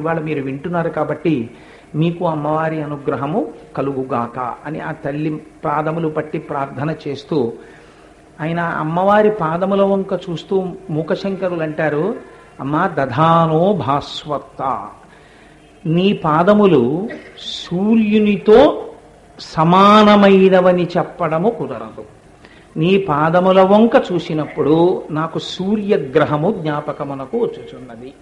ఇవాళ మీరు వింటున్నారు కాబట్టి మీకు అమ్మవారి అనుగ్రహము కలుగుగాక అని ఆ తల్లి పాదములు పట్టి ప్రార్థన చేస్తూ ఆయన అమ్మవారి పాదముల వంక చూస్తూ మూకశంకరులు అంటారు, అమ్మా దధానో భాస్వత్త, నీ పాదములు సూర్యునితో సమానమైనవని చెప్పడము కుదరదు. నీ పాదముల వంక చూసినప్పుడు నాకు సూర్యగ్రహము జ్ఞాపకమునకు వచ్చుచున్నది.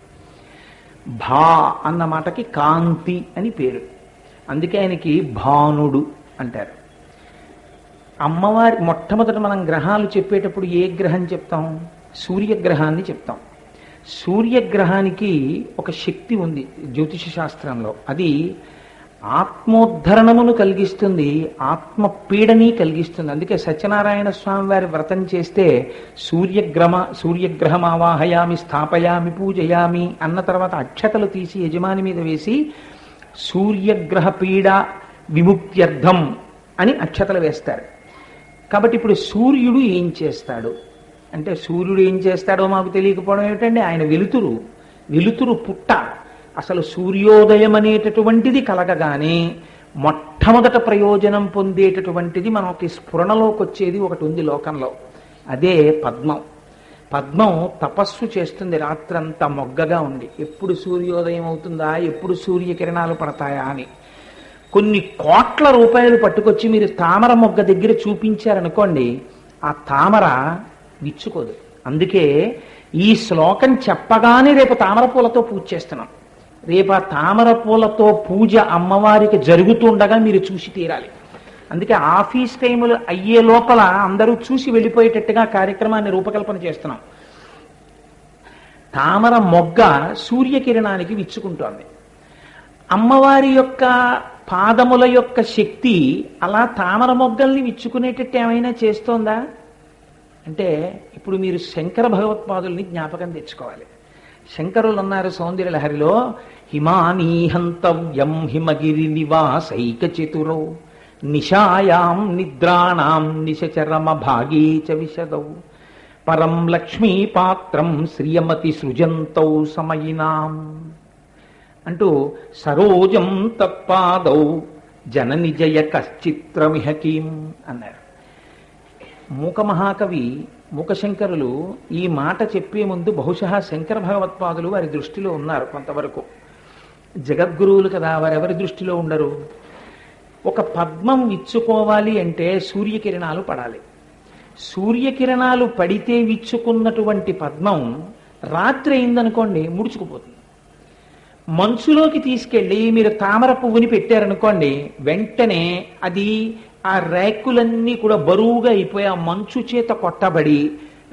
భా అన్న మాటకి కాంతి అని పేరు, అందుకే ఆయనకి భానుడు అంటారు. అమ్మవారి మొట్టమొదట మనం గ్రహాలు చెప్పేటప్పుడు ఏ గ్రహం చెప్తాం? సూర్యగ్రహాన్ని చెప్తాం. సూర్యగ్రహానికి ఒక శక్తి ఉంది జ్యోతిష శాస్త్రంలో. అది ఆత్మోద్ధరణమును కలిగిస్తుంది, ఆత్మపీడని కలిగిస్తుంది. అందుకే సత్యనారాయణ స్వామి వారి వ్రతం చేస్తే సూర్యగ్రహం ఆవాహయామి స్థాపయామి పూజయామి అన్న తర్వాత అక్షతలు తీసి యజమాని మీద వేసి సూర్యగ్రహ పీడ విముక్త్యర్థం అని అక్షతలు వేస్తారు. కాబట్టి ఇప్పుడు సూర్యుడు ఏం చేస్తాడు అంటే, సూర్యుడు ఏం చేస్తాడో మాకు తెలియకపోవడం ఏమిటండి? ఆయన వెలుతురు పుట్ట. అసలు సూర్యోదయం అనేటటువంటిది కలగగానే మొట్టమొదట ప్రయోజనం పొందేటటువంటిది మనకి స్ఫురణలోకి వచ్చేది ఒకటి ఉంది లోకంలో, అదే పద్మం. పద్మం తపస్సు చేస్తుంది రాత్రంతా మొగ్గగా ఉండి, ఎప్పుడు సూర్యోదయం అవుతుందా, ఎప్పుడు సూర్యకిరణాలు పడతాయా అని. కొన్ని కోట్ల రూపాయలు పట్టుకొచ్చి మీరు తామర మొగ్గ దగ్గర చూపించారనుకోండి, ఆ తామర విచ్చుకోదు. అందుకే ఈ శ్లోకం చెప్పగానే రేపు తామర పూలతో పూజ చేస్తున్నాం. రేపు ఆ తామర పూలతో పూజ అమ్మవారికి జరుగుతుండగా మీరు చూసి తీరాలి. అందుకే ఆఫీస్ టైములు అయ్యే లోపల అందరూ చూసి వెళ్ళిపోయేటట్టుగా కార్యక్రమాన్ని రూపకల్పన చేస్తున్నాం. తామర మొగ్గ సూర్యకిరణానికి విచ్చుకుంటోంది. అమ్మవారి యొక్క పాదముల యొక్క శక్తి అలా తామర మొగ్గల్ని విచ్చుకునేటట్టు ఏమైనా చేస్తోందా అంటే, ఇప్పుడు మీరు శంకర భగవత్పాదుల్ని జ్ఞాపకం తెచ్చుకోవాలి. శంకరులు అన్నారు సౌందర్య లహరిలో, హిమానీహంతవ్యం హిమగిరి నివాసైక చతురౌ నిశాయాం నిద్రాణాం నిశచరమ భాగే చ విశదౌ పరం లక్ష్మీపాత్రం శ్రియమతి సృజంతౌ సమయినాం అంటూ సరోజం తత్పాదౌ జనని జయ కశ్చిత్రమిహకీం అన్నారు. మూక మహాకవి మూకశంకరులు ఈ మాట చెప్పే ముందు బహుశా శంకర భగవత్పాదులు వారి దృష్టిలో ఉన్నారు కొంతవరకు. జగద్గురువులు కదా, వారెవరి దృష్టిలో ఉండరు. ఒక పద్మం విచ్చుకోవాలి అంటే సూర్యకిరణాలు పడాలి. సూర్యకిరణాలు పడితే విచ్చుకున్నటువంటి పద్మం రాత్రి అయిందనుకోండి ముడుచుకుపోతుంది. మంచులోకి తీసుకెళ్ళి మీరు తామర పువ్వుని పెట్టారనుకోండి, వెంటనే అది ఆ రేకులన్నీ కూడా బరువుగా అయిపోయి ఆ మంచు చేత కొట్టబడి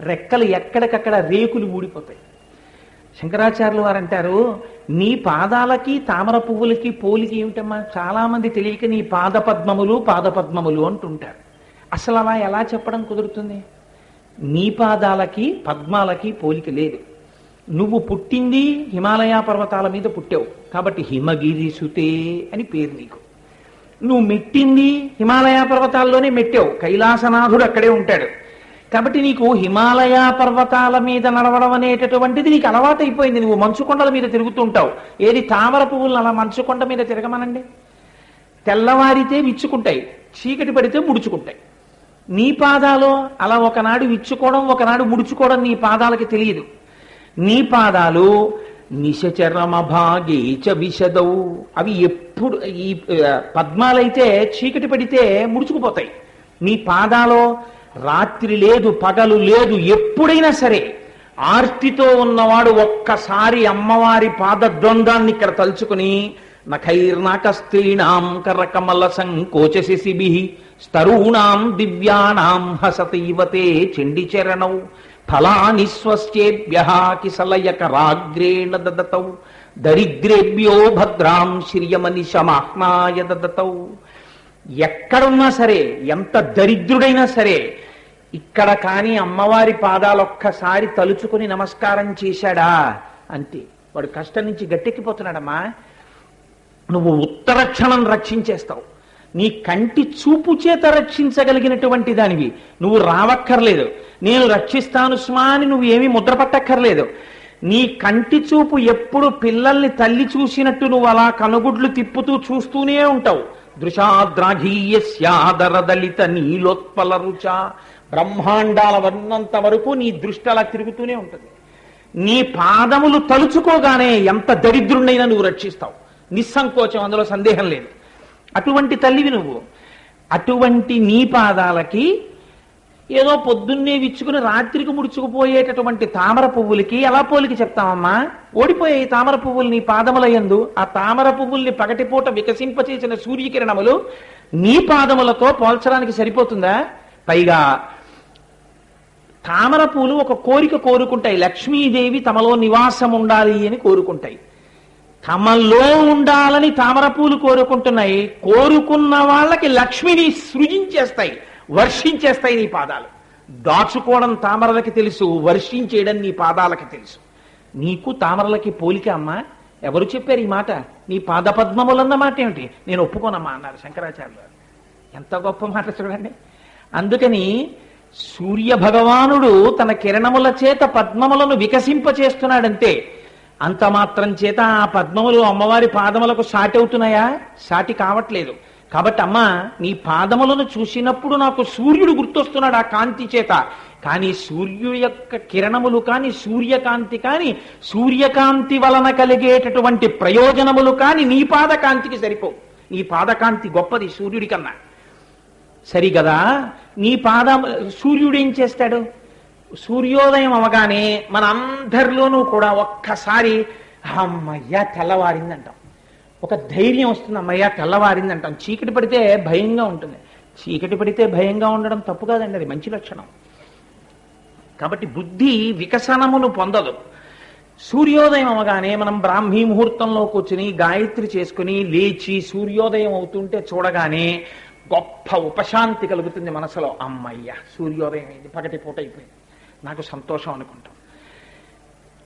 రెక్కలు ఎక్కడికక్కడ రేకులు ఊడిపోతాయి. శంకరాచార్యులు వారు అంటారు, నీ పాదాలకి తామర పువ్వులకి పోలికి ఏమిటమ్మా? చాలా మంది తెలియక నీ పాదపద్మములు అంటుంటారు. అసలు అలా ఎలా చెప్పడం కుదురుతుంది? నీ పాదాలకి పద్మాలకి పోలిక లేదు. నువ్వు పుట్టింది హిమాలయ పర్వతాల మీద పుట్టావు కాబట్టి హిమగిరి సుతే అని పేరు నీకు. నువ్వు మెట్టింది హిమాలయ పర్వతాల్లోనే మెట్టావు, కైలాసనాథుడు అక్కడే ఉంటాడు కాబట్టి నీకు హిమాలయ పర్వతాల మీద నడవడం అనేటటువంటిది నీకు అలవాటు అయిపోయింది. నువ్వు మంచుకొండల మీద తిరుగుతుంటావు. ఏది తామర పువ్వులను అలా మంచుకొండ మీద తిరగమనండి, తెల్లవారితే విచ్చుకుంటాయి, చీకటి పడితే ముడుచుకుంటాయి. నీ పాదాలు అలా ఒకనాడు విచ్చుకోవడం ఒకనాడు ముడుచుకోవడం నీ పాదాలకి తెలియదు. నీ పాదాలు నిశచరమ భాగే చ విశదౌ, అవి ఎప్పుడు ఈ పద్మాలైతే చీకటి పడితే ముడుచుకుపోతాయి. నీ పాదాలు రాత్రి లేదు పగలు లేదు, ఎప్పుడైనా సరే ఆర్తితో ఉన్నవాడు ఒక్కసారి అమ్మవారి పాదద్వందాన్ని ఇక్కడ తలుచుకుని నఖైర్నాకస్త్రీణాం కరకమల సంకోచ శిశిభిః స్తరూణాం దివ్యానాం హసతైవతే చండిచరణౌ ఫలాని స్వస్యేభ్యః కిసలయకరాగ్రేణ దదతౌ దరిద్రేభ్యో భద్రాం శ్రియమనిశమాహ్నాయ దదతౌ. ఎక్కడున్నా సరే, ఎంత దరిద్రుడైనా సరే, ఇక్కడ కానీ అమ్మవారి పాదాలొక్కసారి తలుచుకుని నమస్కారం చేశాడా అంతే, వాడు కష్టం నుంచి గట్టెక్కిపోతున్నాడమ్మా. నువ్వు ఉత్తరక్షణం రక్షించేస్తావు. నీ కంటి చూపు చేత రక్షించగలిగినటువంటి దానివి. నువ్వు రావక్కర్లేదు, నేను రక్షిస్తాను స్మా అని నువ్వు ఏమీ ముద్ర పట్టక్కర్లేదు. నీ కంటి చూపు ఎప్పుడు పిల్లల్ని తల్లి చూసినట్టు నువ్వు అలా కనుగుడ్లు తిప్పుతూ చూస్తూనే ఉంటావు. దృశాద్రాఘీయస్యాదరదలిత నీలోత్పల రుచ, బ్రహ్మాండాల వర్ణంత వరకు నీ దృష్టి అలా తిరుగుతూనే ఉంటుంది. నీ పాదములు తలుచుకోగానే ఎంత దరిద్రుణ్ణైనా నువ్వు రక్షిస్తావు, నిస్సంకోచం, అందులో సందేహం లేదు. అటువంటి తల్లివి నువ్వు. అటువంటి నీ పాదాలకి ఏదో పొద్దున్నే విచ్చుకుని రాత్రికి ముడుచుకుపోయేటటువంటి తామర పువ్వులకి ఎలా పోలికి చెప్తామమ్మా? ఓడిపోయాయి తామర పువ్వులు నీ పాదములయందు. ఆ తామర పువ్వుల్ని పగటిపూట వికసింపచేసిన సూర్యకిరణములు నీ పాదములతో పోల్చడానికి సరిపోతుందా? పైగా తామర పూలు ఒక కోరిక కోరుకుంటాయి, లక్ష్మీదేవి తమలో నివాసం ఉండాలి అని కోరుకుంటాయి. తమలో ఉండాలని తామర పూలు కోరుకుంటున్నాయి. కోరుకున్న వాళ్ళకి లక్ష్మిని సృజించేస్తాయి, వర్షించేస్తాయి నీ పాదాలు. దాచుకోవడం తామరలకి తెలుసు, వర్షించేయడం నీ పాదాలకి తెలుసు. నీకు తామరలకి పోలిక అమ్మా? ఎవరు చెప్పారు ఈ మాట? నీ పాద పద్మములన్న మాట ఏమిటి? నేను ఒప్పుకోనమ్మా అన్నారు శంకరాచార్యులు. ఎంత గొప్ప మాట చూడండి. అందుకని సూర్య భగవానుడు తన కిరణముల చేత పద్మములను వికసింపచేస్తున్నాడంతే. అంత మాత్రం చేత ఆ పద్మములు అమ్మవారి పాదములకు సాటి అవుతున్నాయా? సాటి కావట్లేదు. కాబట్టి అమ్మా, నీ పాదములను చూసినప్పుడు నాకు సూర్యుడు గుర్తొస్తున్నాడు ఆ కాంతి చేత. కానీ సూర్యుడు యొక్క కిరణములు కానీ, సూర్యకాంతి కానీ, సూర్యకాంతి వలన కలిగేటటువంటి ప్రయోజనములు కానీ నీ పాదకాంతికి సరిపోవు. నీ పాదకాంతి గొప్పది సూర్యుడి కన్నా. సరిగదా? నీ సూర్యుడు ఏం చేస్తాడు? సూర్యోదయం అవగానే మన అందరిలోనూ కూడా ఒక్కసారి అమ్మయ్యా తెల్లవారిందంటాం, ఒక ధైర్యం వస్తుంది, అమ్మయ్యా తెల్లవారిందంటాం. చీకటి పడితే భయంగా ఉంటుంది. చీకటి పడితే భయంగా ఉండడం తప్పు కాదండి, అది మంచి లక్షణం. కాబట్టి బుద్ధి వికసనమును పొందదు. సూర్యోదయం అవగానే మనం బ్రాహ్మీ ముహూర్తంలో కూర్చుని గాయత్రి చేసుకుని లేచి సూర్యోదయం అవుతుంటే చూడగానే గొప్ప ఉపశాంతి కలుగుతుంది మనసులో. అమ్మయ్య సూర్యోదయం అయింది, పగటి పూట అయిపోయింది, నాకు సంతోషం అనుకుంటాం.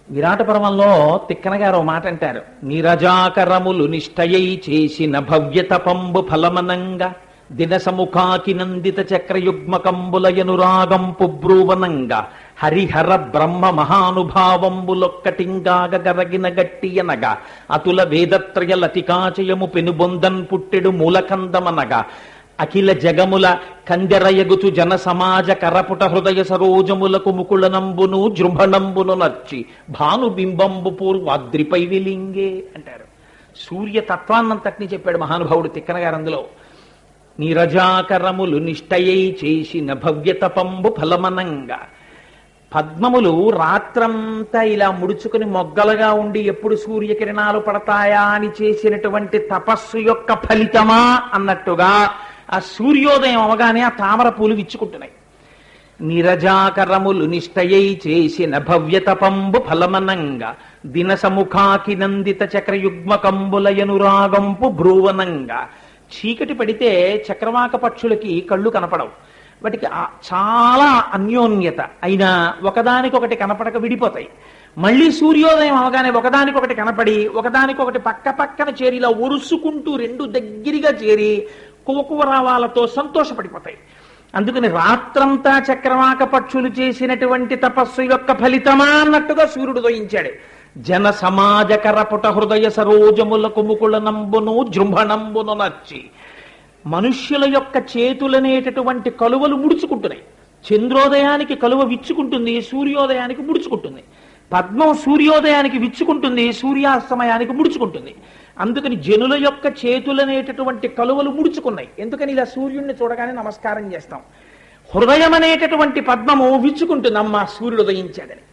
విరాట పర్వంలో తిక్కన గారు మాట అంటారు, నీరజాకరములు నిష్టయై చేసిన భవ్యతపంబు ఫలమనంగా దినసముఖాకి నందిత చక్రయుగ్మకంబులయనురాగంపు బ్రూవనంగా హరిహర బ్రహ్మ మహానుభావంబులొక్కటింగాగ గరగిన గట్టియనగా అతుల వేదత్రయ లతికాచయము పెనుబొందన్ పుట్టెడు మూలకందమనగా అఖిల జగముల కందెరయగుచు జన సమాజ కరపుట హృదయ సరోజములకు ముకుళనంబును జృంభణంబును నర్చి భానుబింబంబు పూర్వాద్రిపై విలింగే అంటారు. సూర్య తత్వాన్నంతటిని చెప్పాడు మహానుభావుడు తిక్కన గారు అందులో. నీరజాకరములు నిష్టయై చేసిన భవ్యతపంబు ఫలమనంగా, పద్మములు రాత్రంతా ఇలా ముడుచుకుని మొగ్గలుగా ఉండి ఎప్పుడు సూర్యకిరణాలు పడతాయా అని చేసినటువంటి తపస్సు యొక్క ఫలితమా అన్నట్టుగా ఆ సూర్యోదయం అవగానే ఆ తామర పూలు విచ్చుకుంటున్నాయి. నీరజాకరములు నిష్టయై చేసిన భవ్యతపంబు ఫలమనంగా దినసముఖాకి నందిత చక్రయుగ్మకంబులయనురాగంపు భ్రువనంగా. చీకటి పడితే చక్రవాక పక్షులకి కళ్ళు కనపడవు, వాటికి చాలా అన్యోన్యత అయినా ఒకదానికొకటి కనపడక విడిపోతాయి. మళ్ళీ సూర్యోదయం అవగానే ఒకదానికొకటి కనపడి ఒకదానికొకటి పక్క పక్కన చేరి ఇలా ఒరుసుకుంటూ రెండు దగ్గరగా చేరి కువకువరావాలతో సంతోషపడిపోతాయి. అందుకని రాత్రంతా చక్రవాక పక్షులు చేసినటువంటి తపస్సు యొక్క ఫలితమా అన్నట్టుగా సూర్యుడు ఉదయించాడు. జన సమాజకర పుట హృదయ సరోజములకు ముకుళనంబును జృంభణంబును నర్చి. మనుష్యుల యొక్క చేతులనేటటువంటి కలువలు ముడుచుకుంటున్నాయి. చంద్రోదయానికి కలువ విచ్చుకుంటుంది, సూర్యోదయానికి ముడుచుకుంటుంది. పద్మం సూర్యోదయానికి విచ్చుకుంటుంది, సూర్యాస్తమయానికి ముడుచుకుంటుంది. అందుకని జనుల యొక్క చేతులనేటటువంటి కలువలు ముడుచుకున్నాయి. ఎందుకని ఇలా సూర్యుడిని చూడగానే నమస్కారం చేస్తాం. హృదయం అనేటటువంటి పద్మము విచ్చుకుంటుంది, అమ్మ సూర్యుడు ఉదయించాడని.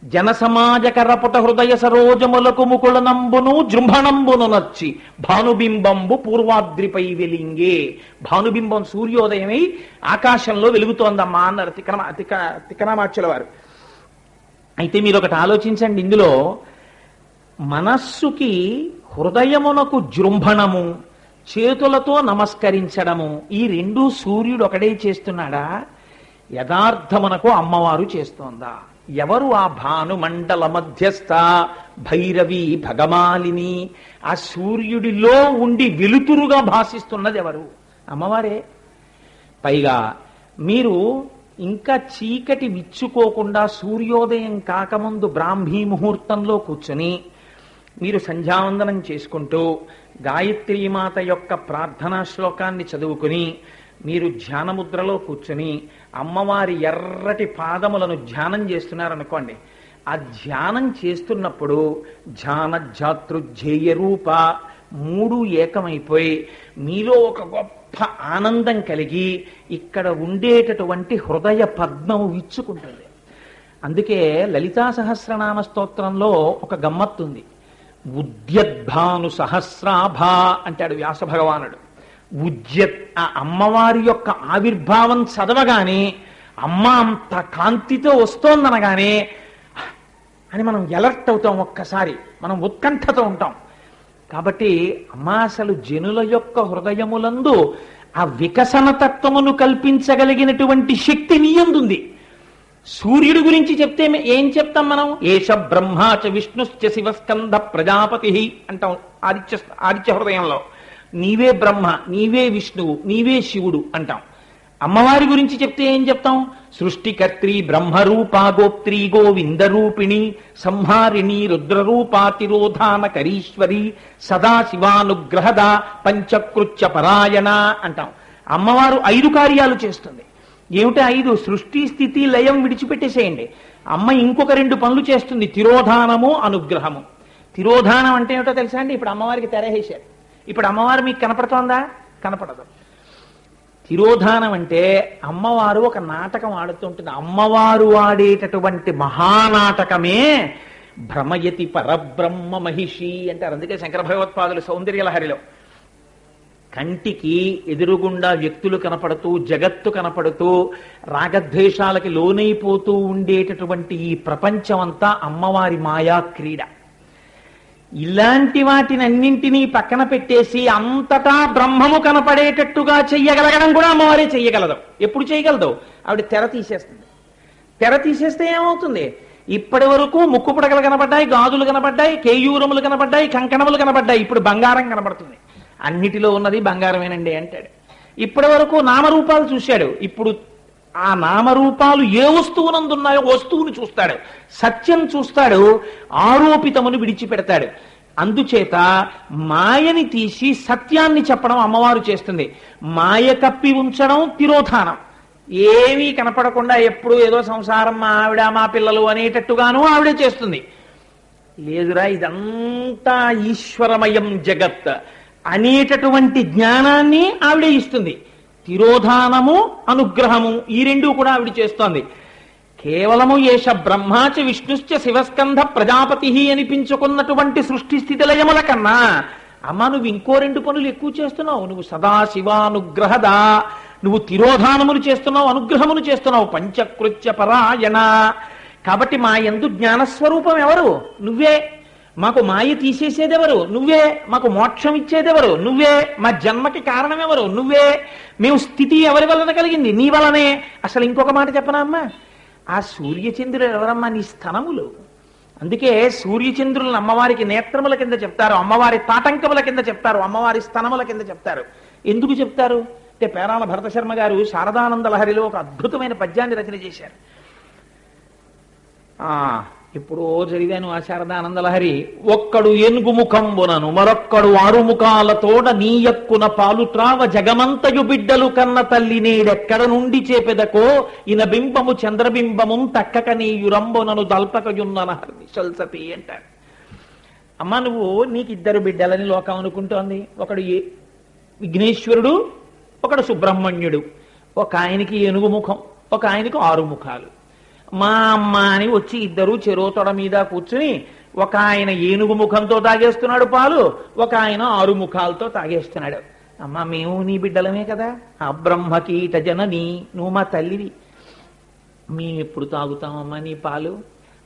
జన సమాజకరపుట హృదయ సరోజములకు ముకుళనంబును జృంభణంబును నచ్చి భానుబింబంబు పూర్వాద్రిపై వెలింగే. భానుబింబం సూర్యోదయమై ఆకాశంలో వెలుగుతోందమ్మా అన్నారు తిక్కనామాచ్యుల వారు. అయితే మీరు ఒకటి ఆలోచించండి, ఇందులో మనస్సుకి హృదయమునకు జృంభణము, చేతులతో నమస్కరించడము, ఈ రెండు సూర్యుడు ఒకడే చేస్తున్నాడా? యథార్థమునకు అమ్మవారు చేస్తోందా? ఎవరు ఆ భానుమండల మధ్యస్థ భైరవి భగమాలిని? ఆ సూర్యుడిలో ఉండి వెలుతురుగా భాసిస్తున్నది ఎవరు? అమ్మవారే. పైగా మీరు ఇంకా చీకటి విచ్చుకోకుండా సూర్యోదయం కాకముందు బ్రాహ్మీ ముహూర్తంలో కూర్చొని మీరు సంధ్యావందనం చేసుకుంటూ గాయత్రీమాత యొక్క ప్రార్థనా శ్లోకాన్ని చదువుకుని మీరు ధ్యానముద్రలో కూర్చొని అమ్మవారి ఎర్రటి పాదములను ధ్యానం చేస్తున్నారనుకోండి. ఆ ధ్యానం చేస్తున్నప్పుడు ధ్యానజాతృధ్యేయ రూప మూడు ఏకమైపోయి మీలో ఒక గొప్ప ఆనందం కలిగి ఇక్కడ ఉండేటటువంటి హృదయ పద్మము విచ్చుకుంటుంది. అందుకే లలితా సహస్రనామ స్తోత్రంలో ఒక గమ్మత్తుంది. ఉద్యద్భాను సహస్రాభ అంటాడు వ్యాస భగవానుడు. ఉద్యత్, ఆ అమ్మవారి యొక్క ఆవిర్భావం చదవగానే అమ్మ అంత కాంతితో వస్తోందనగానే అని మనం ఎలర్ట్ అవుతాం, ఒక్కసారి మనం ఉత్కంఠతో ఉంటాం. కాబట్టి అమ్మ అసలు జనుల యొక్క హృదయములందు ఆ వికసన తత్వమును కల్పించగలిగినటువంటి శక్తి నీయందుంది. సూర్యుడి గురించి చెప్తే ఏం చెప్తాం మనం? ఏష బ్రహ్మాచ విష్ణుశ్చ శివస్కంద ప్రజాపతి అంటాం ఆదిత్య హృదయంలో. నీవే బ్రహ్మ, నీవే విష్ణువు, నీవే శివుడు అంటాం. అమ్మవారి గురించి చెప్తే ఏం చెప్తాం? సృష్టికర్త్రి బ్రహ్మరూపా గోప్త్రీ గోవిందరూపిణి సంహారిణి రుద్రరూపాతిరోధానకరీశ్వరి సదాశివానుగ్రహద పంచకృత్య పరాయణ అంటాం. అమ్మవారు 5 కార్యాలు చేస్తుంది. ఏమిటి 5? సృష్టి స్థితి లయం విడిచిపెట్టేసేయండి. అమ్మ ఇంకొక 2 పనులు చేస్తుంది, తిరోధానము అనుగ్రహము. తిరోధానం అంటే ఏమిటో తెలుసా అండి? ఇప్పుడు అమ్మవారికి తెరహేశారు. ఇప్పుడు అమ్మవారు మీకు కనపడుతోందా? కనపడదు. తిరోధానం అంటే అమ్మవారు ఒక నాటకం ఆడుతుంటుంది. అమ్మవారు ఆడేటటువంటి మహానాటకమే భ్రమయతి పరబ్రహ్మ మహిషి అంటారు. అందుకే శంకర భగవత్పాదులు సౌందర్యలహరిలో కంటికి ఎదురుగుండా వ్యక్తులు కనపడుతూ జగత్తు కనపడుతూ రాగద్వేషాలకి లోనైపోతూ ఉండేటటువంటి ఈ ప్రపంచమంతా అమ్మవారి మాయా క్రీడ. ఇలాంటి వాటిని అన్నింటినీ పక్కన పెట్టేసి అంతటా బ్రహ్మము కనపడేటట్టుగా చెయ్యగలగడం కూడా అమ్మవారే చెయ్యగలదు. ఎప్పుడు చేయగలదు? ఆవిడ తెర తీసేస్తుంది. తెర తీసేస్తే ఏమవుతుంది? ఇప్పటి వరకు ముక్కు పుడకలు కనపడ్డాయి, గాజులు కనపడ్డాయి, కేయూరములు కనపడ్డాయి, కంకణములు కనపడ్డాయి. ఇప్పుడు బంగారం కనపడుతుంది. అన్నిటిలో ఉన్నది బంగారమేనండి అంటాడు. ఇప్పటి వరకు నామరూపాలు చూశాడు. ఇప్పుడు ఆ నామరూపాలు ఏ వస్తువునందున్నాయో వస్తువును చూస్తాడు, సత్యం చూస్తాడు, ఆరోపితమును విడిచిపెడతాడు. అందుచేత మాయని తీసి సత్యాన్ని చెప్పడం అమ్మవారు చేస్తుంది. మాయ కప్పి ఉంచడం తిరోధానం. ఏమీ కనపడకుండా ఎప్పుడు ఏదో సంసారం మా ఆవిడ మా పిల్లలు అనేటట్టుగాను ఆవిడే చేస్తుంది. లేదురా ఇదంతా ఈశ్వరమయం జగత్ అనేటటువంటి జ్ఞానాన్ని ఆవిడే ఇస్తుంది. తిరోధానము అనుగ్రహము ఈ 2 కూడా ఆవిడ చేస్తోంది. కేవలము ఏష బ్రహ్మాచ విష్ణుశ్చ శివస్కంధ ప్రజాపతి అనిపించుకున్నటువంటి సృష్టి స్థితి లయముల కన్నా అమ్మ నువ్వు ఇంకో 2 పనులు ఎక్కువ చేస్తున్నావు. నువ్వు సదాశివానుగ్రహదా, నువ్వు తిరోధానములు చేస్తున్నావు, అనుగ్రహములు చేస్తున్నావు, పంచకృత్య పరాయణ. కాబట్టి మా యందు జ్ఞానస్వరూపం ఎవరు? నువ్వే. మాకు మాయ తీసేసేదెవరు? నువ్వే. మాకు మోక్షం ఇచ్చేదెవరు? నువ్వే. మా జన్మకి కారణం ఎవరు? నువ్వే. మేము స్థితి ఎవరి వలన కలిగింది? నీ వలనే. అసలు ఇంకొక మాట చెప్పనా అమ్మా? ఆ సూర్యచంద్రులు ఎవరమ్మా? నీ స్తనములు. అందుకే సూర్యచంద్రులను అమ్మవారికి నేత్రముల కింద చెప్తారు, అమ్మవారి తాటంకముల కింద చెప్తారు, అమ్మవారి స్తనముల కింద చెప్తారు. ఎందుకు చెప్తారు అంటే పేరాల భరత శర్మ గారు శారదానంద లహరిలో ఒక అద్భుతమైన పద్యాన్ని రచన చేశారు. ఎప్పుడో చదివాను ఆ శారదానంద లహరి. ఒక్కడు ఏనుగు ముఖంబునను మరొక్కడు 6 ముఖాలతోడ నీయక్కున పాలు త్రావ జగమంతయు బిడ్డలు కన్న తల్లి నేడెక్కడ నుండి చేపెదకో ఇన బింబము చంద్రబింబము తక్కక నీయురంబునను దల్పకయున్న సల్సతి అంటారు. అమ్మ నువ్వు నీకు 2 బిడ్డలని లోకం అనుకుంటోంది. ఒకడు విఘ్నేశ్వరుడు, ఒకడు సుబ్రహ్మణ్యుడు. ఒక ఆయనకి ఏనుగు ముఖం, ఒక ఆయనకు 6 ముఖాలు. మా అమ్మ అని వచ్చి 2 చెరో తొడ మీద కూర్చుని ఒక ఆయన ఏనుగు ముఖంతో తాగేస్తున్నాడు పాలు, ఒక ఆయన 6 ముఖాలతో తాగేస్తున్నాడు. అమ్మ మేము నీ బిడ్డలమే కదా. ఆ బ్రహ్మకీట జనని, నువ్వు మా తల్లివి. మేము ఎప్పుడు తాగుతామమ్మా నీ పాలు?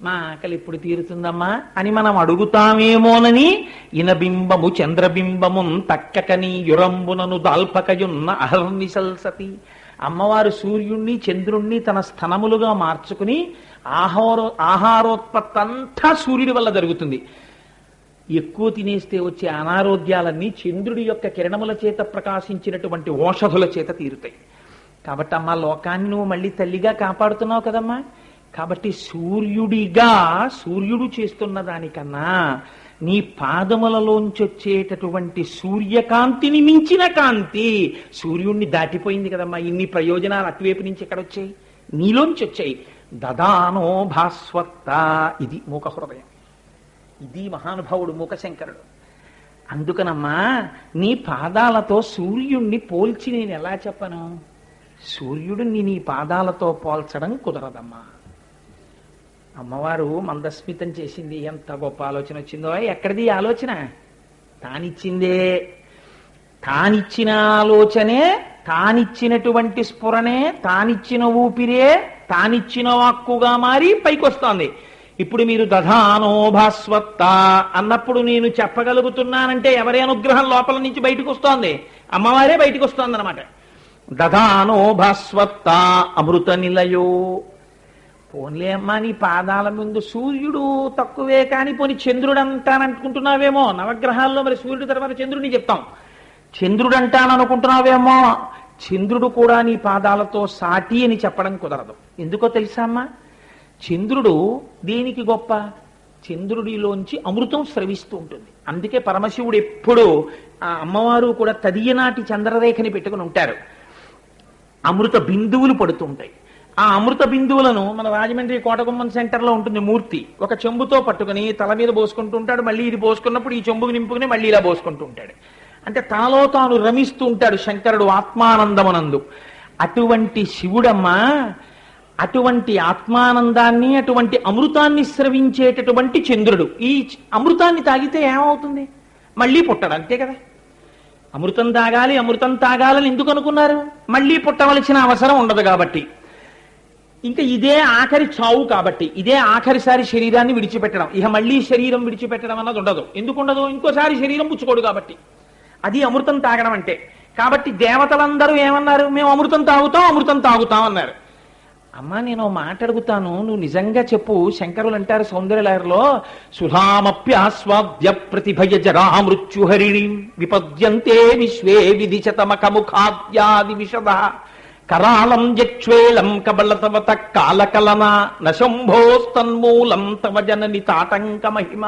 మా ఆకలి ఎప్పుడు తీరుతుందమ్మా అని మనం అడుగుతామేమోనని ఇనబింబము చంద్రబింబము తక్కకని యురంబునను దాల్పకయున్న అహర్నిశల్సతి. అమ్మవారు సూర్యుణ్ణి చంద్రుణ్ణి తన స్థనములుగా మార్చుకుని ఆహారోత్పత్తంతా సూర్యుడి వల్ల జరుగుతుంది. ఎక్కువ తినేస్తే వచ్చే అనారోగ్యాలన్నీ చంద్రుడి యొక్క కిరణముల చేత ప్రకాశించినటువంటి ఓషధుల చేత తీరుతాయి. కాబట్టి అమ్మా లోకాన్ని నువ్వు మళ్ళీ తల్లిగా కాపాడుతున్నావు కదమ్మా. కాబట్టి సూర్యుడు చేస్తున్న దానికన్నా నీ పాదములలోంచి వచ్చేటటువంటి సూర్యకాంతిని మించిన కాంతి సూర్యుడిని దాటిపోయింది కదమ్మా. ఇన్ని ప్రయోజనాలు అటువైపు నుంచి ఎక్కడొచ్చాయి? నీలోంచి వచ్చాయి. దదానో భాస్వత్త, ఇది మూక హృదయం, ఇది మహానుభావుడు మూకశంకరుడు. అందుకనమ్మా నీ పాదాలతో సూర్యుణ్ణి పోల్చి నేను ఎలా చెప్పను? సూర్యుడిని నీ పాదాలతో పోల్చడం కుదరదమ్మా. అమ్మవారు మందస్మితం చేసింది. ఎంత గొప్ప ఆలోచన వచ్చిందో! ఎక్కడిది ఆలోచన? తానిచ్చిందే. తానిచ్చిన ఆలోచనే, తానిచ్చినటువంటి స్ఫురణే, తానిచ్చిన ఊపిరే, తానిచ్చిన వాక్కుగా మారి పైకొస్తోంది. ఇప్పుడు మీరు దధానో భాస్వత్త అన్నప్పుడు నేను చెప్పగలుగుతున్నానంటే ఎవరి అనుగ్రహం లోపల నుంచి బయటకు వస్తోంది? అమ్మవారే బయటకు వస్తోంది అనమాట. దధానో భాస్వత్త అమృత నిలయో. పోన్లే అమ్మా, నీ పాదాల ముందు సూర్యుడు తక్కువే కానీ పోని చంద్రుడు అంటానంటుకుంటున్నావేమో. నవగ్రహాల్లో మరి సూర్యుడు తర్వాత చంద్రుడిని చెప్తాం. చంద్రుడు అంటాననుకుంటున్నావేమో. చంద్రుడు కూడా నీ పాదాలతో సాటి అని చెప్పడం కుదరదు. ఎందుకో తెలుసా అమ్మా? చంద్రుడు దేనికి గొప్ప? చంద్రుడిలోంచి అమృతం స్రవిస్తూ ఉంటుంది. అందుకే పరమశివుడు ఎప్పుడూ ఆ అమ్మవారు కూడా తదియనాటి చంద్రరేఖని పెట్టుకుని ఉంటారు. అమృత బిందువులు పడుతూ ఉంటాయి. ఆ అమృత బిందువులను మన రాజమండ్రి కోటగుమ్మం సెంటర్లో ఉంటుంది మూర్తి. ఒక చెంబుతో పట్టుకుని తల మీద పోసుకుంటూ ఉంటాడు. మళ్ళీ ఇది పోసుకున్నప్పుడు ఈ చెంబుకు నింపుకుని మళ్ళీ ఇలా పోసుకుంటూ ఉంటాడు. అంటే తనలో తాను రమిస్తూ ఉంటాడు శంకరుడు ఆత్మానందమునందు. అటువంటి శివుడమ్మా, అటువంటి ఆత్మానందాన్ని, అటువంటి అమృతాన్ని స్రవించేటటువంటి చంద్రుడు. ఈ అమృతాన్ని తాగితే ఏమవుతుంది? మళ్ళీ పుట్టడు, అంతే కదా. అమృతం తాగాలని ఎందుకు అనుకున్నారు? మళ్ళీ పుట్టవలసిన అవసరం ఉండదు కాబట్టి. ఇంకా ఇదే ఆఖరి చావు కాబట్టి, ఇదే ఆఖరిసారి శరీరాన్ని విడిచిపెట్టడం. ఇక మళ్ళీ శరీరం విడిచిపెట్టడం అన్నది ఉండదు. ఎందుకు ఉండదు? ఇంకోసారి శరీరం పుచ్చుకోడు కాబట్టి. అది అమృతం తాగడం అంటే. కాబట్టి దేవతలందరూ ఏమన్నారు? మేము అమృతం తాగుతాం అన్నారు. అమ్మా నేను మాట అడుగుతాను, నువ్వు నిజంగా చెప్పు. శంకరులు అంటారు సౌందర్యలహరిలో, సుధామప్యాస్వాద్య ప్రతిభయ జరా మృత్యుహరిణి విపద్యంతే విశ్వే విధిశతమఖముఖాద్యాది విషద కరాళం జక్ష్వేళం కబళతవత కాలకలన నశంభోస్తన్మూలం తవ జనని తాటంక మహిమ.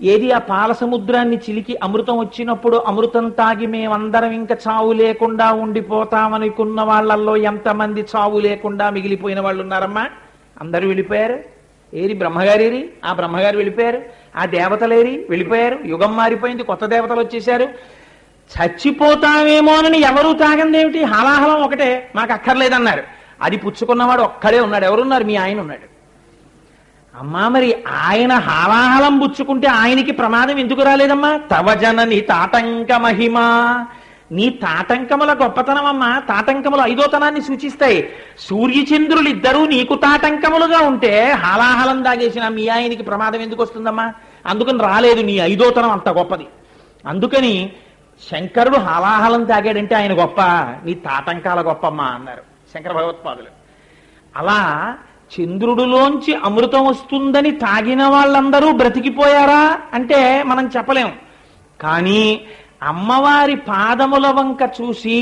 ఏది ఆ పాల సముద్రాన్ని చిలికి అమృతం వచ్చినప్పుడు అమృతం తాగి మేమందరం ఇంకా చావు లేకుండా ఉండిపోతామనుకున్న వాళ్ళల్లో ఎంతమంది చావు లేకుండా మిగిలిపోయిన వాళ్ళు ఉన్నారమ్మా? అందరూ వెళ్ళిపోయారు. ఏరి బ్రహ్మగారేరి? ఆ బ్రహ్మగారు వెళ్ళిపోయారు. ఆ దేవతలేరి? వెళ్ళిపోయారు. యుగం మారిపోయింది, కొత్త దేవతలు వచ్చేశారు. చచ్చిపోతామేమోనని ఎవరూ తాగందేమిటి? హాలాహలం ఒకటే, మాకు అక్కర్లేదన్నారు. అది పుచ్చుకున్నవాడు ఒక్కడే ఉన్నాడు. ఎవరున్నారు? మీ ఆయన ఉన్నాడు. అమ్మా మరి ఆయన హాలాహలం పుచ్చుకుంటే ఆయనకి ప్రమాదం ఎందుకు రాలేదమ్మా? తవ జనని తాటంక మహిమ. నీ తాటంకముల గొప్పతనం అమ్మా. తాటంకములు ఐదోతనాన్ని సూచిస్తాయి. సూర్యచంద్రులు ఇద్దరూ నీకు తాటంకములుగా ఉంటే హాలాహలం దాగేసిన మీ ఆయనకి ప్రమాదం ఎందుకు వస్తుందమ్మా? అందుకని రాలేదు. నీ ఐదోతనం అంత గొప్పది. అందుకని శంకరుడు హాలాహలం తాగాడంటే ఆయన గొప్ప, నీ తాటంకాల గొప్పమ్మా అన్నారు శంకర భగవత్పాదులు. అలా చంద్రుడిలోంచి అమృతం వస్తుందని తాగిన వాళ్ళందరూ బ్రతికిపోయారా అంటే మనం చెప్పలేం. కానీ అమ్మవారి పాదముల వంక చూసి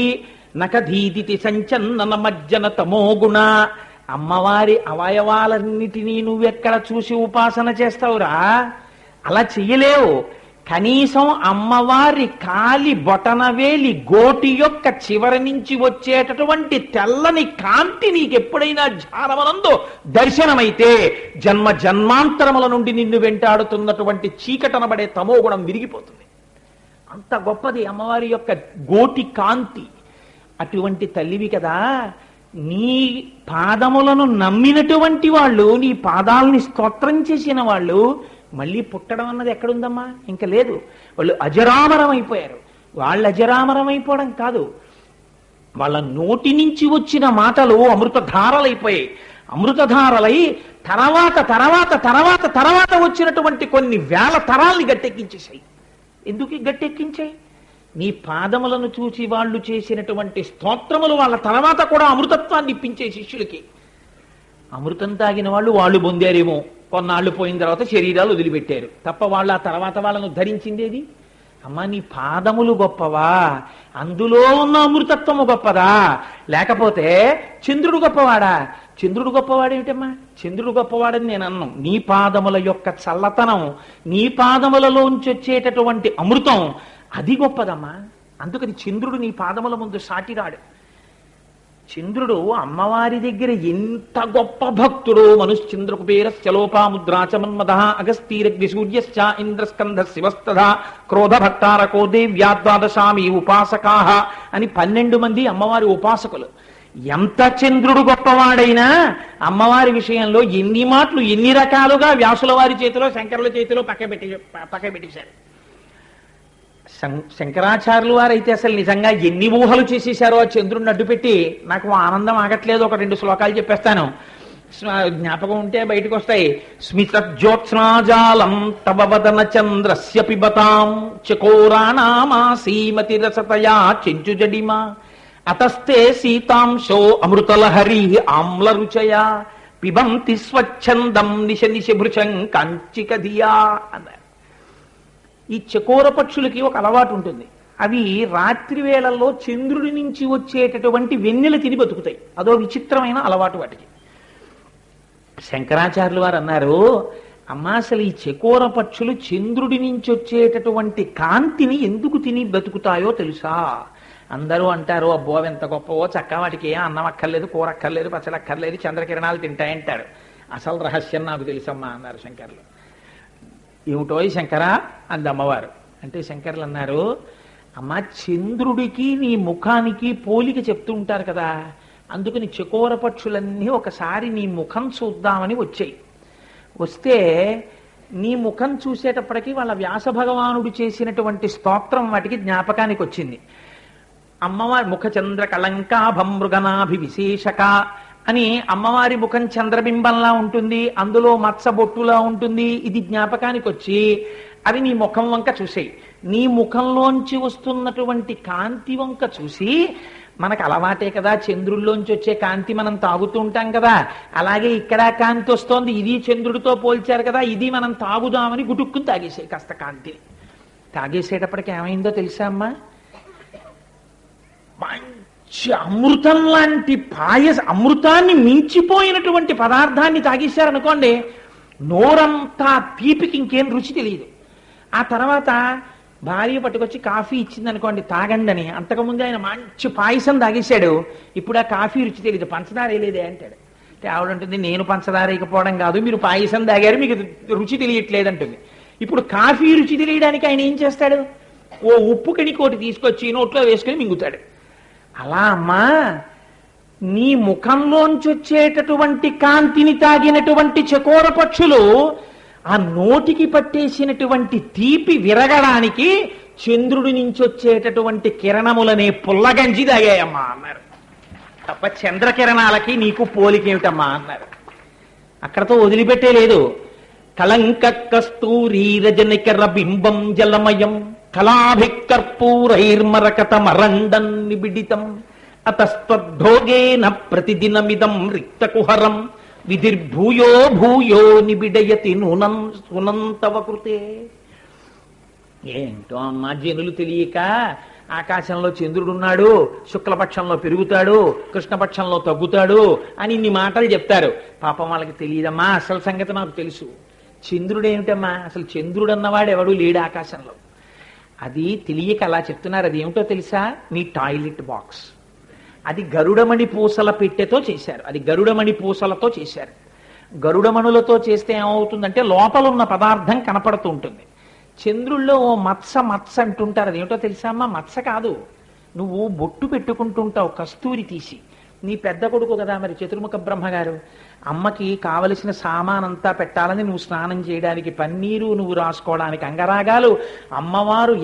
నకధీదితి సంచన్నన మజ్జన తమోగుణ, అమ్మవారి అవయవాలన్నిటినీ నువ్వెక్కడ చూసి ఉపాసన చేస్తావురా? అలా చెయ్యలేవు. కనీసం అమ్మవారి కాలి బొటనవేలి గోటి యొక్క చివరి నుంచి వచ్చేటటువంటి తెల్లని కాంతి నీకెప్పుడైనా ధ్యానమనందో దర్శనమైతే జన్మ జన్మాంతరముల నుండి నిన్ను వెంటాడుతున్నటువంటి చీకటనబడే తమోగుణం విరిగిపోతుంది. అంత గొప్పది అమ్మవారి యొక్క గోటి కాంతి. అటువంటి తల్లివి కదా. నీ పాదములను నమ్మినటువంటి వాళ్ళు, నీ పాదాలని స్తోత్రం చేసిన వాళ్ళు మళ్ళీ పుట్టడం అన్నది ఎక్కడుందమ్మా? ఇంకా లేదు. వాళ్ళు అజరామరం అయిపోయారు. వాళ్ళు అజరామరం అయిపోవడం కాదు, వాళ్ళ నోటి నుంచి వచ్చిన మాటలు అమృతధారలైపోయాయి. అమృతధారలై తర్వాత తర్వాత తర్వాత తర్వాత వచ్చినటువంటి కొన్ని వేల తరాల్ని గట్టెక్కించేశాయి. ఎందుకు గట్టెక్కించాయి? నీ పాదములను చూసి వాళ్ళు చేసినటువంటి స్తోత్రములు వాళ్ళ తర్వాత కూడా అమృతత్వాన్ని ఇప్పించే శిష్యులకి. అమృతం తాగిన వాళ్ళు పొందారేమో, కొన్నాళ్ళు పోయిన తర్వాత శరీరాలు వదిలిపెట్టారు తప్ప వాళ్ళు ఆ తర్వాత వాళ్ళను ధరించిందేది? అమ్మ నీ పాదములు గొప్పవా, అందులో ఉన్న అమృతత్వము గొప్పదా, లేకపోతే చంద్రుడు గొప్పవాడా? చంద్రుడు గొప్పవాడేమిటమ్మా? చంద్రుడు గొప్పవాడని నేను అన్నాను. నీ పాదముల యొక్క చల్లతనం, నీ పాదములలోంచి వచ్చేటటువంటి అమృతం, అది గొప్పదమ్మా. అందుకని చంద్రుడు నీ పాదముల ముందు సాటిరాడు. చంద్రుడు అమ్మవారి దగ్గర ఎంత గొప్ప భక్తుడు. మనుశ్చంద్ర కుబేరస్యలోపాముద్రాచమన్మద అగస్తీరగ్ని సూర్యశ్చ ఇంద్రస్కంధ శివస్తథ క్రోధ భక్తారకో దేవ్యా ద్వాదశామి ఉపాసకా అని 12 మంది అమ్మవారి ఉపాసకులు. ఎంత చంద్రుడు గొప్పవాడైనా అమ్మవారి విషయంలో ఎన్ని మాటలు ఎన్ని రకాలుగా వ్యాసుల వారి చేతిలో శంకరుల చేతిలో పక్కబెట్టేశారు. శంకరాచార్యులు వారైతే అసలు నిజంగా ఎన్ని ఊహలు చేసేశారో ఆ చంద్రుడిని అడ్డుపెట్టి. నాకు ఆనందం ఆగట్లేదు, ఒక 2 శ్లోకాలు చెప్పేస్తాను, జ్ఞాపకం ఉంటే బయటకు వస్తాయి. స్మిత జ్యోత్స్నాజాలం తవ వదన చంద్రస్య పిబతాం చకోరాణామాసీమతి రసతయా చెంచుజడిమా అతస్తే సీతాంశో అమృతలహరి ఆమ్ల రుచయా పిబంతి స్వచ్ఛందం నిశ నిశ భృశం కాంచికధియా అన్నారు. ఈ చకోర పక్షులకి ఒక అలవాటు ఉంటుంది. అవి రాత్రి వేళల్లో చంద్రుడి నుంచి వచ్చేటటువంటి వెన్నెల తిని బతుకుతాయి. అదో విచిత్రమైన అలవాటు వాటికి. శంకరాచార్యులు వారు అన్నారు, అమ్మా అసలు ఈ చకోర పక్షులు చంద్రుడి నుంచి వచ్చేటటువంటి కాంతిని ఎందుకు తిని బతుకుతాయో తెలుసా? అందరూ అంటారు, అబ్బో ఎంత గొప్పవో, చక్క వాటికి ఏ అన్నం అక్కర్లేదు, కూర అక్కర్లేదు, పచ్చడి అక్కర్లేదు, చంద్రకిరణాలు తింటాయంటారు. అసలు రహస్యం నాకు తెలుసమ్మా అన్నారు శంకర్లు. ఏమిటో శంకరా అంది అమ్మవారు. అంటే శంకర్లు అన్నారు, అమ్మ చంద్రుడికి నీ ముఖానికి పోలిక చెప్తూ ఉంటారు కదా, అందుకని చకోర పక్షులన్నీ ఒకసారి నీ ముఖం చూద్దామని వచ్చాయి. వస్తే నీ ముఖం చూసేటప్పటికీ వాళ్ళ వ్యాస భగవానుడు చేసినటువంటి స్తోత్రం వాటికి జ్ఞాపకానికి వచ్చింది. అమ్మవారి ముఖ చంద్ర కళంకాభం మృగనాభి విశేషక అని అమ్మవారి ముఖం చంద్రబింబంలా ఉంటుంది, అందులో మత్స బొట్టులా ఉంటుంది. ఇది జ్ఞాపకానికి వచ్చి అవి నీ ముఖం వంక చూసాయి. నీ ముఖంలోంచి వస్తున్నటువంటి కాంతి వంక చూసి, మనకు అలవాటే కదా చంద్రుల్లోంచి వచ్చే కాంతి మనం తాగుతూ ఉంటాం కదా, అలాగే ఇక్కడ కాంతి వస్తోంది, ఇది చంద్రుడితో పోల్చారు కదా, ఇది మనం తాగుదామని గుటుక్కుని తాగేసాయి కాస్త కాంతిని. తాగేసేటప్పటికి ఏమైందో తెలుసా అమ్మా? అమృతం లాంటి అమృతాన్ని మించిపోయినటువంటి పదార్థాన్ని తాగేశారనుకోండి, నోరంతా తీపికి ఇంకేం రుచి తెలియదు. ఆ తర్వాత భార్య పట్టుకొచ్చి కాఫీ ఇచ్చింది అనుకోండి, తాగండి అని. అంతకుముందు ఆయన మంచి పాయసం తాగేశాడు, ఇప్పుడు ఆ కాఫీ రుచి తెలియదు, పంచదార వేయలేదే అంటాడు. అంటే ఆవిడంటుంది, నేను పంచదార వేయకపోవడం కాదు, మీరు పాయసం తాగారు, మీకు రుచి తెలియట్లేదు అంటుంది. ఇప్పుడు కాఫీ రుచి తెలియడానికి ఆయన ఏం చేస్తాడు? ఓ ఉప్పు కణికోటి తీసుకొచ్చి నోట్లో వేసుకుని మింగుతాడు. అలా అమ్మా నీ ముఖంలోంచి వచ్చేటటువంటి కాంతిని తాగినటువంటి చకోర పక్షులు ఆ నోటికి పట్టేసినటువంటి తీపి విరగడానికి చంద్రుడి నుంచి వచ్చేటటువంటి కిరణములనే పుల్లగంజి తాగాయమ్మా అన్నారు. తప్ప చంద్రకిరణాలకి నీకు పోలికేమిటమ్మా అన్నారు. అక్కడతో వదిలిపెట్టే లేదు. కళంక కస్తూరీ రజనికర బింబం జలమయం కళాభికర్పూరైర్మరకతమరండం నిబిడితం అతస్త్వద్భోగేన ప్రతిదినమిదం రిక్తకుహరం విధిర్భూయో భూయో నిబిడయతి నూనం సునంతవ కృతే. ఏంటో అమ్మా జనులు తెలియక ఆకాశంలో చంద్రుడున్నాడు, శుక్లపక్షంలో పెరుగుతాడు, కృష్ణపక్షంలో తగ్గుతాడు అని ఇన్ని మాటలు చెప్తారు. పాపం వాళ్ళకి తెలియదమ్మా, అసలు సంగతి నాకు తెలుసు. చంద్రుడు ఏమిటమ్మా? అసలు చంద్రుడు అన్నవాడు ఎవడు లేడు ఆకాశంలో. అది తెలియక అలా చెప్తున్నారు. అది ఏమిటో తెలుసా? నీ టాయిలెట్ బాక్స్. అది గరుడమణి పూసల పెట్టెతో చేశారు, అది గరుడమణి పూసలతో చేశారు. గరుడమణులతో చేస్తే ఏమవుతుందంటే లోపల ఉన్న పదార్థం కనపడుతూ ఉంటుంది. చంద్రుల్లో ఓ మత్స అంటుంటారు, అది ఏమిటో తెలుసా అమ్మా? మత్స కాదు, నువ్వు బొట్టు పెట్టుకుంటుంటావు కస్తూరి తీసి. నీ పెద్ద కొడుకు కదా మరి చతుర్ముఖ బ్రహ్మగారు, అమ్మకి కావలసిన సామానంతా పెట్టాలని నువ్వు స్నానం చేయడానికి పన్నీరు, నువ్వు రాసుకోవడానికి అంగరాగాలు, అమ్మవారు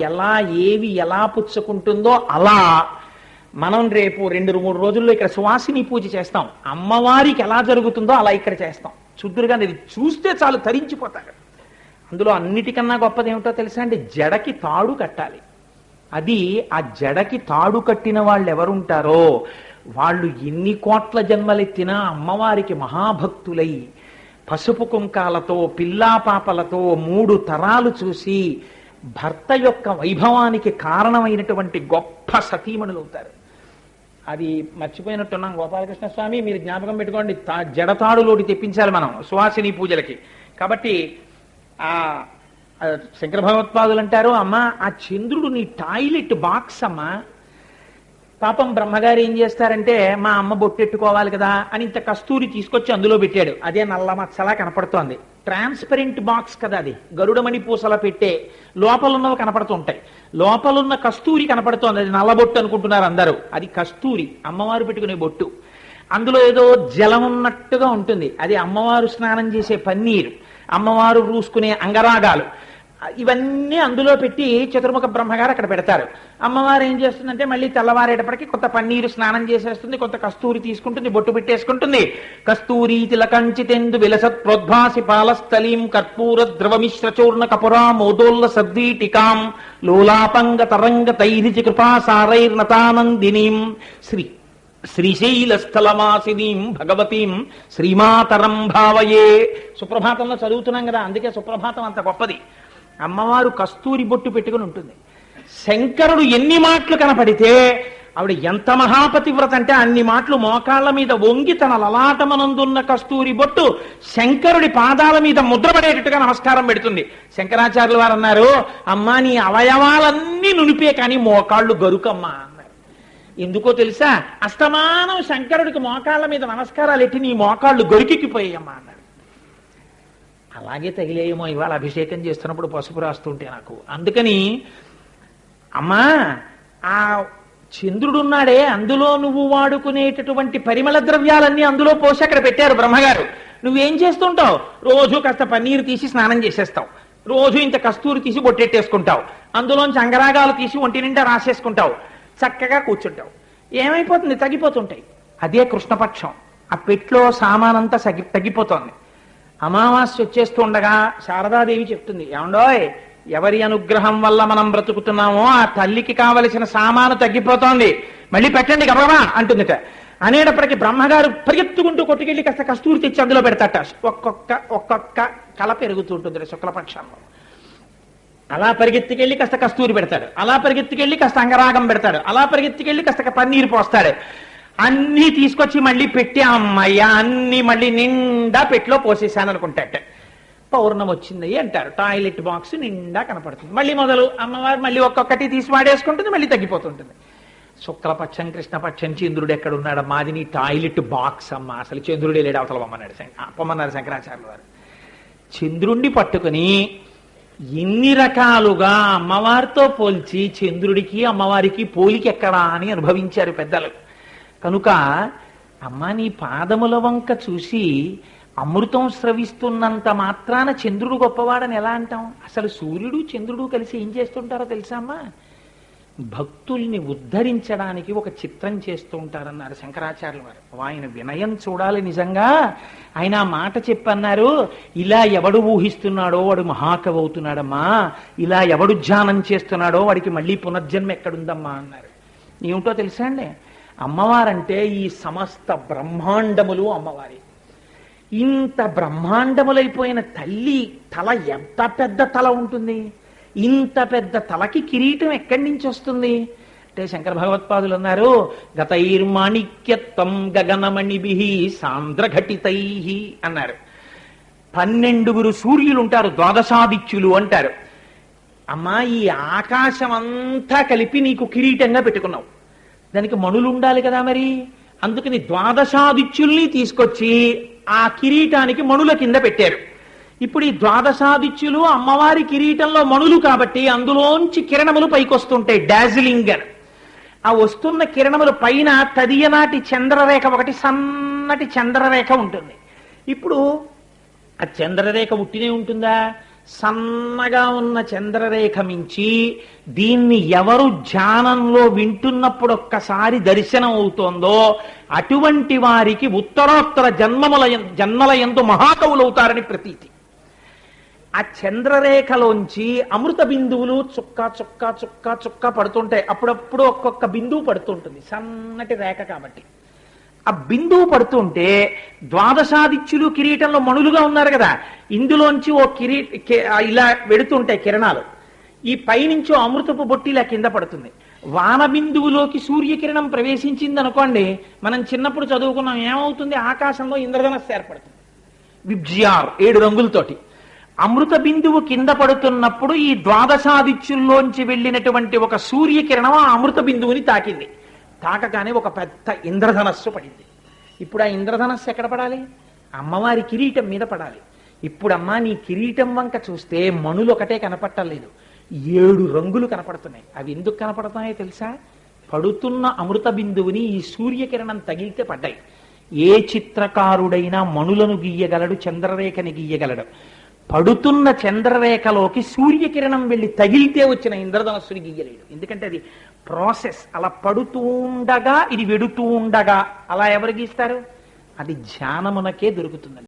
ఎలా పుచ్చుకుంటుందో అలా మనం రేపు 2-3 రోజుల్లో ఇక్కడ సువాసిని పూజ చేస్తాం. అమ్మవారికి ఎలా జరుగుతుందో అలా ఇక్కడ చేస్తాం. చుద్దురుగా ఇది చూస్తే చాలు తరించిపోతారు. అందులో అన్నిటికన్నా గొప్పది ఏమిటో తెలుసా అండి? జడకి తాడు కట్టాలి. అది ఆ జడకి తాడు కట్టిన వాళ్ళు ఎవరుంటారో వాళ్ళు ఎన్ని కోట్ల జన్మలెత్తినా అమ్మవారికి మహాభక్తులై పసుపు కుంకాలతో పిల్లా పాపలతో 3 తరాలు చూసి భర్త యొక్క వైభవానికి కారణమైనటువంటి గొప్ప సతీమణులు అవుతారు. అది మర్చిపోయినట్టున్నాం గోపాలకృష్ణ స్వామి, మీరు జ్ఞాపకం పెట్టుకోండి. జడతాడులోటి తెప్పించాలి మనం సువాసిని పూజలకి. కాబట్టి ఆ శంకర భగవత్పాదులు అంటారు, అమ్మ ఆ చంద్రుడు నీ టాయిలెట్ బాక్స్ అమ్మా. పాపం బ్రహ్మగారు ఏం చేస్తారంటే, మా అమ్మ బొట్టెట్టుకోవాలి కదా అని ఇంత కస్తూరి తీసుకొచ్చి అందులో పెట్టాడు. అదే నల్ల మచ్చలా కనపడుతోంది. ట్రాన్స్పరెంట్ బాక్స్ కదా అది, గరుడమణి పూసలా పెట్టే, లోపలున్నవి కనపడుతూ ఉంటాయి. లోపలున్న కస్తూరి కనపడుతోంది, అది నల్ల బొట్టు అనుకుంటున్నారు అందరూ. అది కస్తూరి, అమ్మవారు పెట్టుకునే బొట్టు. అందులో ఏదో జలం ఉన్నట్టుగా ఉంటుంది, అది అమ్మవారు స్నానం చేసే పన్నీరు, అమ్మవారు రూసుకునే అంగరాగాలు, ఇవన్నీ అందులో పెట్టి చతుర్ముఖ బ్రహ్మగారు అక్కడ పెడతారు. అమ్మవారు ఏం చేస్తుందంటే మళ్ళీ తెల్లవారేటప్పటికి కొంత పన్నీరు స్నానం చేసేస్తుంది, కొంత కస్తూరి తీసుకుంటుంది, బొట్టు పెట్టేసుకుంటుంది. కస్తూరి తిలకంచితెందు విలసత్ ప్రోద్భాసి పాలస్థలీం కర్పూర ద్రవమిశ్ర చూర్ణ కపురా మోదోల్ల సద్దీటికాం లోలాపంగ తరంగ తైరిచి కృపాసారైర్నతానందినీం శ్రీశైలస్థలమాసినీం భగవతీం శ్రీమాతరం భావయే. సుప్రభాతంలో చదువుతున్నాం కదా, అందుకే సుప్రభాతం అంత గొప్పది. అమ్మవారు కస్తూరి బొట్టు పెట్టుకుని ఉంటుంది. శంకరుడు ఎన్ని మాటలు కనపడితే ఆవిడ ఎంత మహాపతివ్రత అంటే అన్ని మాటలు మోకాళ్ల మీద వంగి తన లలాటమనందున్న కస్తూరి బొట్టు శంకరుడి పాదాల మీద ముద్రపడేటట్టుగా నమస్కారం పెడుతుంది. శంకరాచార్యులు వారు అన్నారు, అమ్మా నీ అవయవాలన్నీ నునిపే కానీ మోకాళ్ళు గరుకమ్మా అన్నారు. ఎందుకో తెలుసా, అస్తమానం శంకరుడికి మోకాళ్ల మీద నమస్కారాలు ఎట్టి నీ మోకాళ్ళు గొరికిపోయాయమ్మా అన్నారు. అలాగే తగిలేయేమో ఇవాళ అభిషేకం చేస్తున్నప్పుడు పసుపు రాస్తుంటే నాకు. అందుకని అమ్మా ఆ చంద్రుడున్నాడే, అందులో నువ్వు వాడుకునేటటువంటి పరిమళ ద్రవ్యాలన్నీ అందులో పోసి అక్కడ పెట్టారు బ్రహ్మగారు. నువ్వేం చేస్తుంటావు, రోజు కాస్త పన్నీరు తీసి స్నానం చేసేస్తావు, రోజు ఇంత కస్తూరి తీసి బొట్టెట్టేసుకుంటావు, అందులోంచి అంగరాగాలు తీసి ఒంటి నిండా రాసేసుకుంటావు, చక్కగా కూర్చుంటావు. ఏమైపోతుంది, తగ్గిపోతుంటాయి. అదే కృష్ణపక్షం, ఆ పెట్లో సామానంతా తగ్గిపోతోంది. అమావాస్య వచ్చేస్తూ ఉండగా శారదాదేవి చెప్తుంది, ఏమండోయ్ ఎవరి అనుగ్రహం వల్ల మనం బ్రతుకుతున్నామో ఆ తల్లికి కావలసిన సామాను తగ్గిపోతోంది, మళ్ళీ పెట్టండి గబగబా అంటుందిట. అనేటప్పటికీ బ్రహ్మగారు పరిగెత్తుకుంటూ కొట్టుకెళ్ళి కాస్త కస్తూరి తెచ్చి అందులో పెడతాట. ఒక్కొక్క కళ పెరుగుతుంటుంది శుక్లపక్షంలో. అలా పరిగెత్తుకెళ్ళి కాస్త కస్తూరి పెడతాడు, అలా పరిగెత్తుకెళ్ళి కాస్త అంగరాగం పెడతాడు, అలా పరిగెత్తుకెళ్ళి కాస్త పన్నీరు పోస్తాడు. అన్నీ తీసుకొచ్చి మళ్ళీ పెట్టి అమ్మయ్య అన్ని మళ్ళీ నిండా పెట్లో పోసేసాను అనుకుంటాట. పౌర్ణమి వచ్చింది అంటారు, టాయిలెట్ బాక్స్ నిండా కనపడుతుంది. మళ్ళీ మొదలు అమ్మవారు మళ్ళీ ఒక్కొక్కటి తీసి వాడేసుకుంటుంది, మళ్ళీ తగ్గిపోతుంటుంది. శుక్లపక్షం కృష్ణపక్షం చంద్రుడు ఎక్కడున్నాడు, మాది నీ టాయిలెట్ బాక్స్ అమ్మ, అసలు చంద్రుడే లేడు అవతల పొమ్మన్నారు శంకరాచార్యులు వారు. చంద్రుణ్ణి పట్టుకుని ఎన్ని రకాలుగా అమ్మవారితో పోల్చి చంద్రుడికి అమ్మవారికి పోలికి ఎక్కడా అని అనుభవించారు పెద్దలు. కనుక అమ్మ నీ పాదముల వంక చూసి అమృతం స్రవిస్తున్నంత మాత్రాన చంద్రుడు గొప్పవాడని ఎలా అంటాం? అసలు సూర్యుడు చంద్రుడు కలిసి ఏం చేస్తుంటారో తెలుసా అమ్మా? భక్తుల్ని ఉద్ధరించడానికి ఒక చిత్రం చేస్తూ ఉంటారన్నారు శంకరాచార్యులు వారు. ఆయన వినయం చూడాలి నిజంగా. ఆయన ఆ మాట చెప్పన్నారు, ఇలా ఎవడు ఊహిస్తున్నాడో వాడు మహాకవి అవుతున్నాడమ్మా, ఇలా ఎవడు ధ్యానం చేస్తున్నాడో వాడికి మళ్ళీ పునర్జన్మ ఎక్కడుందమ్మా అన్నారు. ఏమిటో తెలుసా అండి, అమ్మవారంటే ఈ సమస్త బ్రహ్మాండములు అమ్మవారి. ఇంత బ్రహ్మాండములైపోయిన తల్లి తల ఎంత పెద్ద తల ఉంటుంది, ఇంత పెద్ద తలకి కిరీటం ఎక్కడి నుంచి వస్తుంది అంటే శంకర భగవత్పాదులు అన్నారు, గతైర్మాణిక్యత్వం గగనమణిభి సాంద్రఘటితై అన్నారు. 12 సూర్యులు ఉంటారు, ద్వాదశాదిత్యులు అంటారు. అమ్మా ఈ ఆకాశం అంతా కలిపి నీకు కిరీటంగా పెట్టుకున్నావు, దానికి మణులు ఉండాలి కదా మరి. అందుకని ద్వాదశాదిత్యుల్ని తీసుకొచ్చి ఆ కిరీటానికి మణుల కింద పెట్టారు. ఇప్పుడు ఈ ద్వాదశాదిత్యులు అమ్మవారి కిరీటంలో మణులు కాబట్టి అందులోంచి కిరణములు పైకొస్తుంటాయి, డాజిలింగ్ అని. ఆ వస్తున్న కిరణములు పైన తదియనాటి చంద్రరేఖ, ఒకటి సన్నటి చంద్రరేఖ ఉంటుంది. ఇప్పుడు ఆ చంద్రరేఖ ఉట్టినే ఉంటుందా? సన్నగా ఉన్న చంద్రరేఖ మించి దీన్ని ఎవరు ధ్యానంలో వింటున్నప్పుడు ఒక్కసారి దర్శనం అవుతోందో అటువంటి వారికి ఉత్తరోత్తర జన్మల యందు మహాకవులు అవుతారని ప్రతీతి. ఆ చంద్రరేఖలోంచి అమృత బిందువులు చుక్క చుక్క చుక్క చుక్క పడుతుంటాయి. అప్పుడప్పుడు ఒక్కొక్క బిందువు పడుతుంటుంది, సన్నటి రేఖ కాబట్టి. ఆ బిందువు పడుతుంటే ద్వాదశాదిత్యులు కిరీటంలో మణులుగా ఉన్నారు కదా, ఇందులోంచి ఓ ఇలా వెడుతుంటాయి కిరణాలు. ఈ పైనుంచో అమృతపు బొట్టిలా కింద పడుతుంది. వాన బిందువులోకి సూర్యకిరణం ప్రవేశించింది అనుకోండి, మనం చిన్నప్పుడు చదువుకున్నాం, ఏమవుతుంది, ఆకాశంలో ఇంద్రధనస్సు ఏర్పడుతుంది. విబ్జియార్ 7 రంగులతోటి. అమృత బిందువు కింద పడుతున్నప్పుడు ఈ ద్వాదశాదిత్యుల్లోంచి వెళ్ళినటువంటి ఒక సూర్యకిరణం ఆ అమృత బిందువుని తాకింది. తాకగానే ఒక పెద్ద ఇంద్రధనస్సు పడింది. ఇప్పుడు ఆ ఇంద్రధనస్సు ఎక్కడ పడాలి? అమ్మవారి కిరీటం మీద పడాలి. ఇప్పుడమ్మా నీ కిరీటం వంక చూస్తే మణులు ఒకటే కనపట్టలేదు, 7 రంగులు కనపడుతున్నాయి. అవి ఎందుకు కనపడుతున్నాయో తెలుసా? పడుతున్న అమృత బిందువుని ఈ సూర్యకిరణం తగిలితే పడ్డాయి. ఏ చిత్రకారుడైనా మణులను గీయగలడు, చంద్రరేఖని గీయగలడు. పడుతున్న చంద్రరేఖలోకి సూర్యకిరణం వెళ్ళి తగిలితే వచ్చిన ఇంద్రధనస్సుని గీయలేడు. ఎందుకంటే అది ప్రాసెస్. అలా పడుతూ ఉండగా, ఇది వెడుతూ ఉండగా అలా ఎవరు గీస్తారు? అది ధ్యానమునకే దొరుకుతుందండి.